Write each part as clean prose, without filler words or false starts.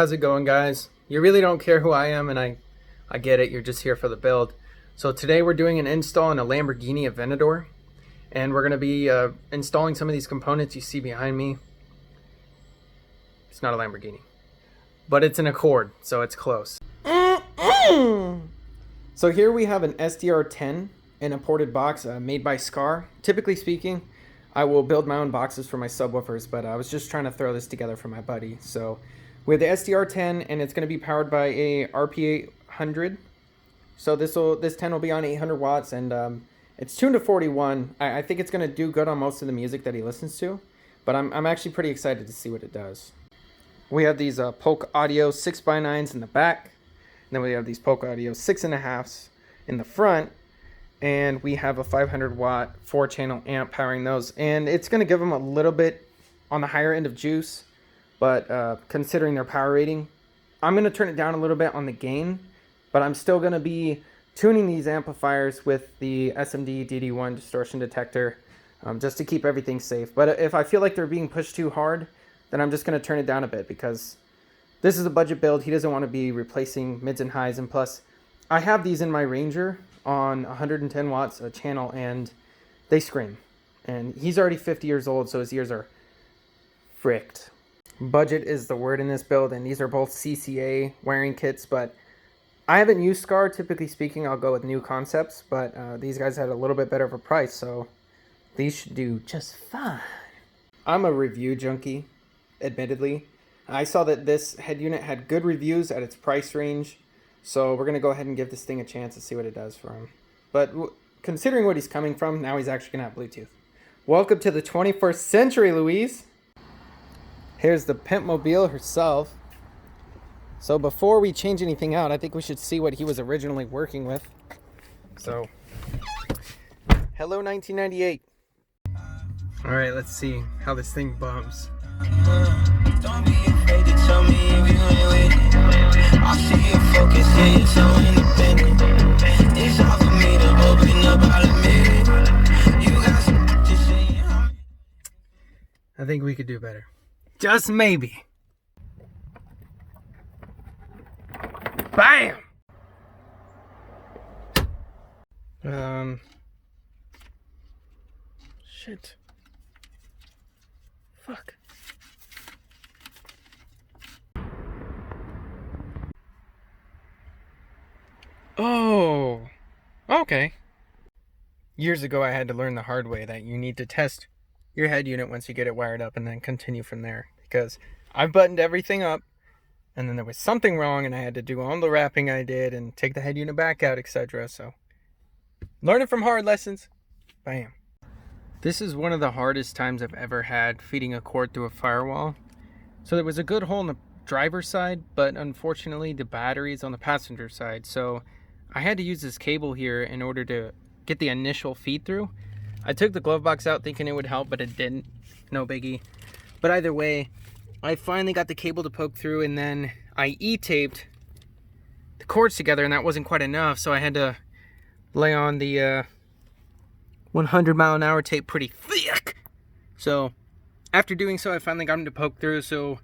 How's it going, guys? You really don't care who I am, and I get it. You're just here for the build. So today we're doing an install on a Lamborghini Aventador, and we're going to be installing some of these components you see behind me. It's not a Lamborghini, but it's an Accord, so it's close. So here we have an SDR10 in a ported box made by Skar. Typically speaking, I will build my own boxes for my subwoofers, but I was just trying to throw this together for my buddy. So we have the SDR10, and it's going to be powered by a RP800. So this 10 will be on 800 watts, and it's tuned to 41. I think it's going to do good on most of the music that he listens to, but I'm actually pretty excited to see what it does. We have these Polk Audio 6x9s in the back, and then we have these Polk Audio 6.5s in the front, and we have a 500 watt 4-channel amp powering those, and it's going to give them a little bit on the higher end of juice. But considering their power rating, I'm going to turn it down a little bit on the gain, but I'm still going to be tuning these amplifiers with the SMD DD1 distortion detector just to keep everything safe. But if I feel like they're being pushed too hard, then I'm just going to turn it down a bit, because this is a budget build. He doesn't want to be replacing mids and highs, and plus I have these in my Ranger on 110 watts a channel, and they scream. And he's already 50 years old, so his ears are fricked. Budget is the word in this build, and these are both CCA wiring kits, but I haven't used Skar. Typically speaking, I'll go with new concepts, but these guys had a little bit better of a price, so these should do just fine. I'm a review junkie, admittedly. I saw that this head unit had good reviews at its price range, so we're going to go ahead and give this thing a chance to see what it does for him. But considering what he's coming from, now he's actually going to have Bluetooth. Welcome to the 21st century, Louise. Here's the pimp mobile herself. So before we change anything out, I think we should see what he was originally working with. So, hello 1998. All right, let's see how this thing bumps. Don't be afraid to tell me if you ain't with it. I see you focus, yeah, you're so independent. It's hard for me to open up, I'll admit it. You got some to say. I think we could do better. Just maybe. Bam! Shit. Fuck. Oh, okay. Years ago, I had to learn the hard way that you need to test your head unit once you get it wired up and then continue from there, because I buttoned everything up and then there was something wrong and I had to do all the wrapping I did and take the head unit back out, etc. So learning from hard lessons. Bam. This is one of the hardest times I've ever had feeding a cord through a firewall. So there was a good hole in the driver's side, but unfortunately the battery is on the passenger side, so I had to use this cable here in order to get the initial feed through. I took the glove box out thinking it would help, but it didn't. No biggie. But either way, I finally got the cable to poke through, and then I E-taped the cords together, and that wasn't quite enough, so I had to lay on the 100-mile-an-hour tape pretty thick. So after doing so, I finally got him to poke through, so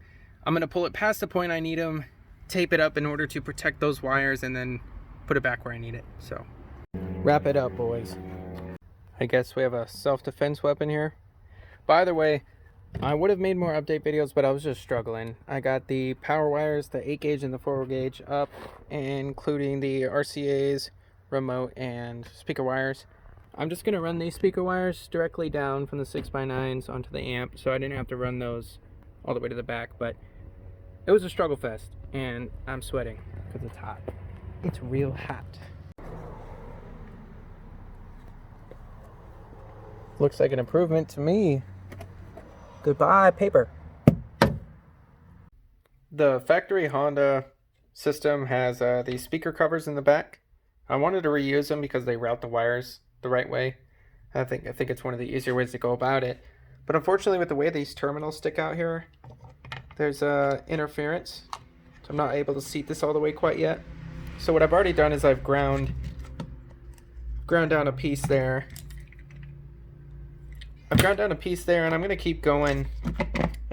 I'm going to pull it past the point I need him, tape it up in order to protect those wires, and then put it back where I need it. So wrap it up, boys. I guess we have a self-defense weapon here. By the way, I would have made more update videos, but I was just struggling. I got the power wires, the 8 gauge and the 4 gauge up, including the RCA's, remote, and speaker wires. I'm just going to run these speaker wires directly down from the 6x9s onto the amp, so I didn't have to run those all the way to the back, but it was a struggle fest, and I'm sweating because it's hot. It's real hot. Looks like an improvement to me. Goodbye, paper. The factory Honda system has these speaker covers in the back. I wanted to reuse them because they route the wires the right way. I think it's one of the easier ways to go about it. But unfortunately, with the way these terminals stick out here, there's interference. So I'm not able to seat this all the way quite yet. So what I've already done is I've ground down a piece there. I've ground down a piece there, and I'm going to keep going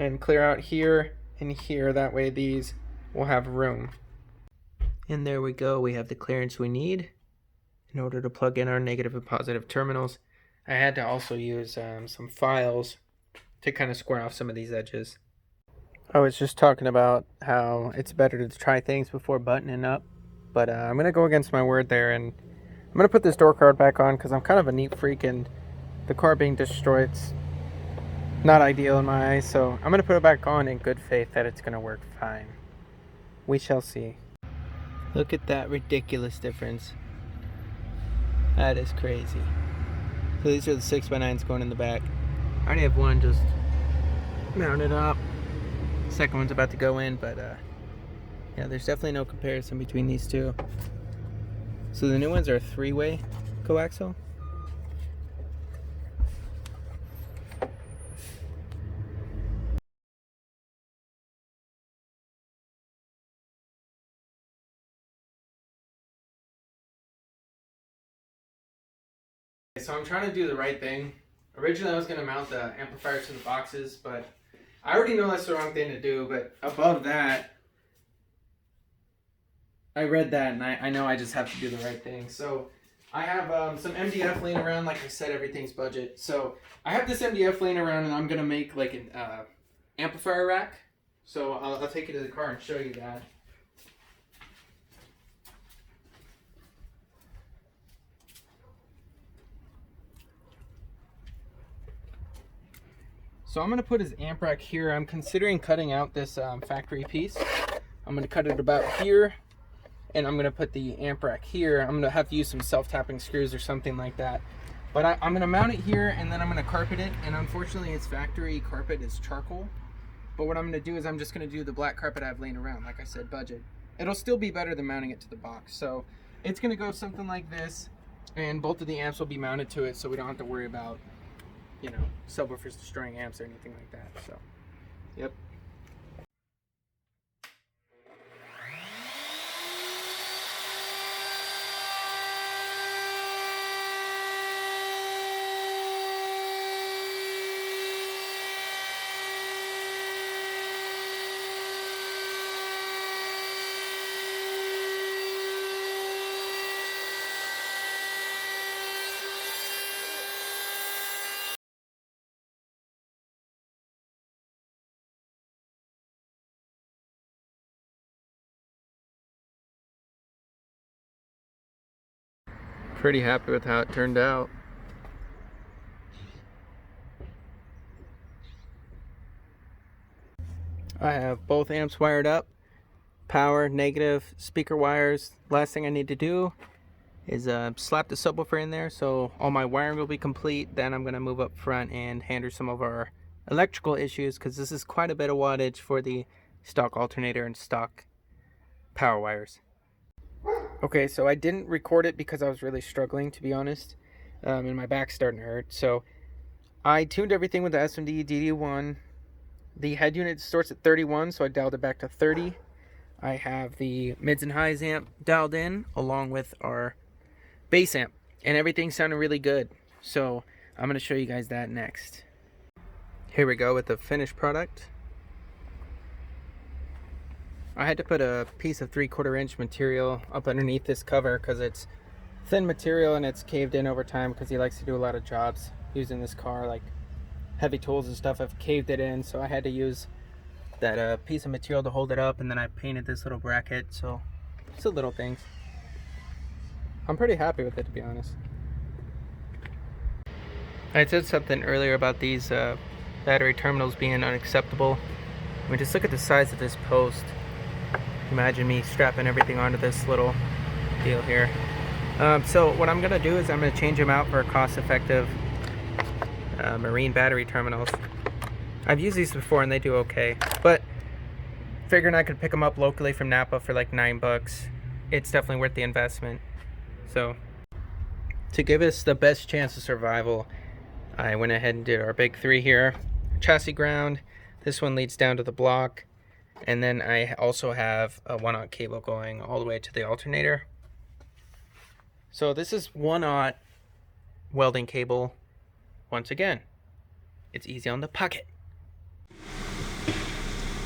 and clear out here and here. That way these we'll have room. And there we go, we have the clearance we need in order to plug in our negative and positive terminals. I had to also use some files to kind of square off some of these edges. I was just talking about how it's better to try things before buttoning up, but I'm going to go against my word there, and I'm going to put this door card back on because I'm kind of a neat freak, and the car being destroyed's not ideal in my eyes, so I'm going to put it back on in good faith that it's going to work fine. We shall see. Look at that ridiculous difference. That is crazy. So these are the 6x9s going in the back. I already have one just mounted up. Second one's about to go in, but yeah, there's definitely no comparison between these two. So the new ones are 3-way coaxial. So I'm trying to do the right thing. Originally I was going to mount the amplifier to the boxes, but I already know that's the wrong thing to do. But above that, I read that and I know I just have to do the right thing. So I have some MDF laying around. Like I said, everything's budget. So I have this MDF laying around, and I'm going to make like an amplifier rack. So I'll take you to the car and show you that. So I'm going to put his amp rack here. I'm considering cutting out this factory piece. I'm going to cut it about here, and I'm going to put the amp rack here. I'm going to have to use some self-tapping screws or something like that. But I'm going to mount it here, and then I'm going to carpet it. And unfortunately, its factory carpet is charcoal. But what I'm going to do is I'm just going to do the black carpet I have laying around. Like I said, budget. It'll still be better than mounting it to the box. So it's going to go something like this, and both of the amps will be mounted to it, so we don't have to worry about, you know, subwoofers destroying amps or anything like that. So, yep. Pretty happy with how it turned out. I have both amps wired up, power, negative, speaker wires. Last thing I need to do is slap the subwoofer in there, so all my wiring will be complete. Then I'm going to move up front and handle some of our electrical issues, because this is quite a bit of wattage for the stock alternator and stock power wires. Okay, so I didn't record it because I was really struggling, to be honest, and my back's starting to hurt. So I tuned everything with the SMD DD1. The head unit starts at 31, so I dialed it back to 30. I have the mids and highs amp dialed in, along with our bass amp, and everything sounded really good. So I'm going to show you guys that next. Here we go with the finished product. I had to put a piece of 3/4 inch material up underneath this cover because it's thin material and it's caved in over time, because he likes to do a lot of jobs using this car, like heavy tools and stuff have caved it in. So I had to use that piece of material to hold it up, and then I painted this little bracket. So it's the little things. I'm pretty happy with it, to be honest. I said something earlier about these battery terminals being unacceptable. I mean, just look at the size of this post. Imagine me strapping everything onto this little deal here. So what I'm gonna do is I'm gonna change them out for cost-effective marine battery terminals. I've used these before and they do okay, but figuring I could pick them up locally from Napa for like $9, it's definitely worth the investment. So to give us the best chance of survival, I went ahead and did our big 3 here. Chassis ground, this one leads down to the block, and then I also have a 1/0 cable going all the way to the alternator. So this is 1/0 welding cable. Once again, it's easy on the pocket.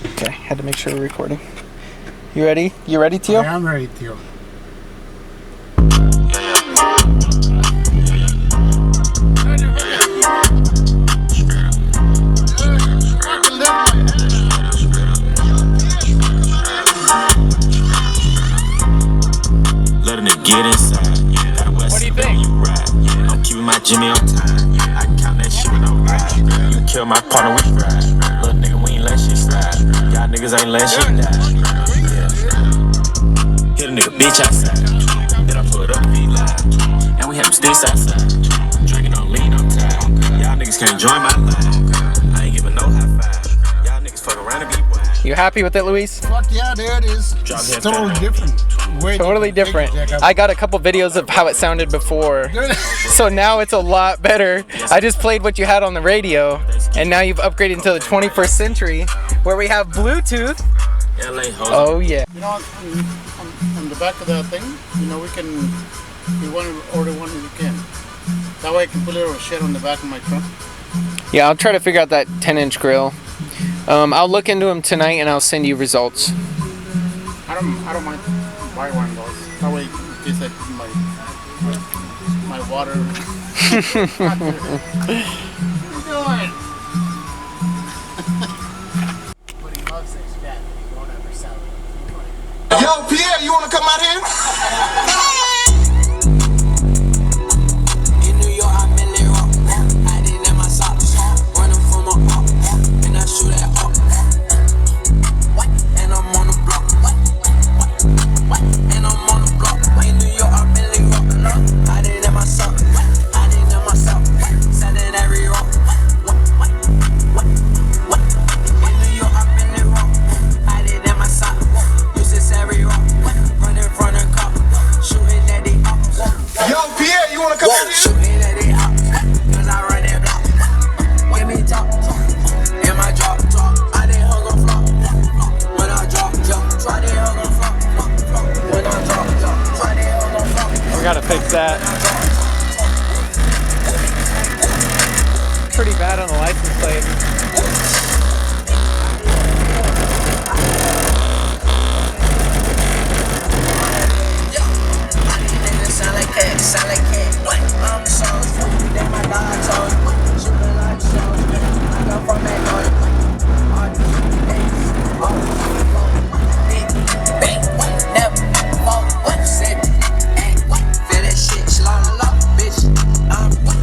Okay, had to make sure we're recording. You ready? You ready, Tio? I'm ready, Tio. Letting it get inside. What do you think? I'm keeping my Jimmy on time. I count that shit with no ride. You kill my partner with pride. Little nigga, we ain't let shit slide. Y'all niggas ain't let shit die. Yeah. Hit a nigga bitch outside. Then I put up V live. And we had them sticks outside. Drinking on lean on time. Y'all niggas can't join my line. I ain't giving no high five. Y'all niggas fuck around and be wild. You happy with it, Luis? Fuck yeah, dude. It's totally different. Totally different. I got a couple videos of how it sounded before, so now it's a lot better. I just played what you had on the radio, and now you've upgraded into the 21st century, where we have Bluetooth. Oh yeah. You know, on the back of that thing, you know, we can, if you want to order one, you can. That way I can put a little shit on the back of my truck. Yeah, I'll try to figure out that 10-inch grill. I'll look into them tonight, and I'll send you results. I don't mind buy one of those. That way it tastes like my water. What you doing? But he loves this cat. He won't ever sell it. Yo, Pierre, you wanna come out here? In New York, I'm in there up. I didn't have my socks. Running from a up. And I shoot that up. And I'm on the block. And I'm on the block. In New York, I'm in there up. I didn't have my socks. I didn't have my socks. Selling every rock. In New York, I'm in there up. I didn't have my socks. Use this every rock. Running from the cop. Shooting at the up. Yo, Pierre, you wanna come out here? Shooting at the up. Cause I run that block. Give me top. In my drop. I didn't hug on flop. When I drop. Try to hug on flop. When I drop. Try to hug on flop. We gotta fix that. Pretty bad on the license plate. Sound like cat, sound like cat. I'm so damn my dog told. Shooting like so. I got from that noise. Never fuck what you said. Feel that shit, she like a lot, bitch.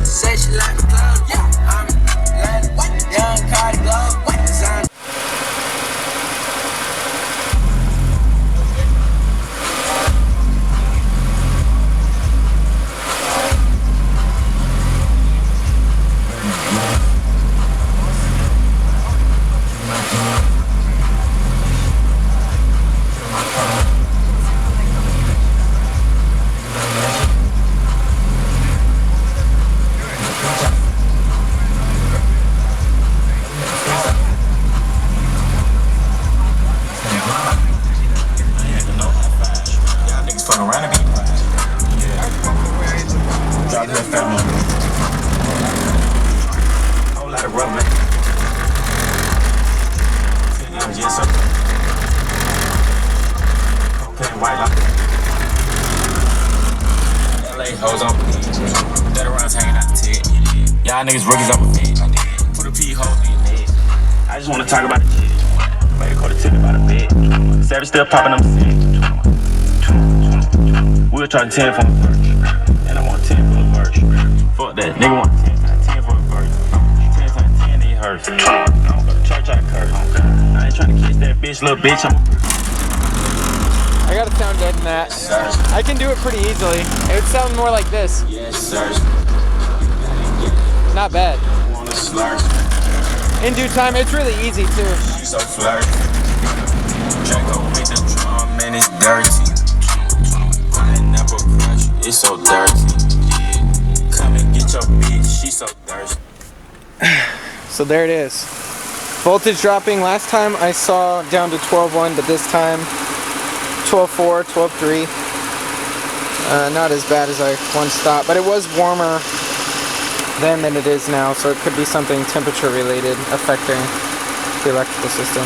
Say she like a clown, yeah. I'm young Cardi glove. Y'all niggas rookies on my feet. Put a pee hole in your head. I just wanna talk about the shit. Made a quarter ticket by the bed. Savage still popping up the set. We'll charge 10 for a verse. And I want 10 for a verse. Fuck that. Nigga want 10 times 10 for a verse. 10 times 10 he hurts. I don't go to church, I curse. I ain't trying to kiss that bitch, little bitch. I gotta sound good in that. I can do it pretty easily. It would sound more like this. Yes, sir. Not bad. Wanna slur. In due time, it's really easy too. You so flirty. Draco with the drum and it's dirty. I ain't never crush, it's so dirty. Come and get your bitch, she so thirsty. So there it is. Voltage dropping. Last time I saw down to 12.1, but this time 12.4, 12.3. Not as bad as I once thought, but it was warmer then than it is now, so it could be something temperature related affecting the electrical system.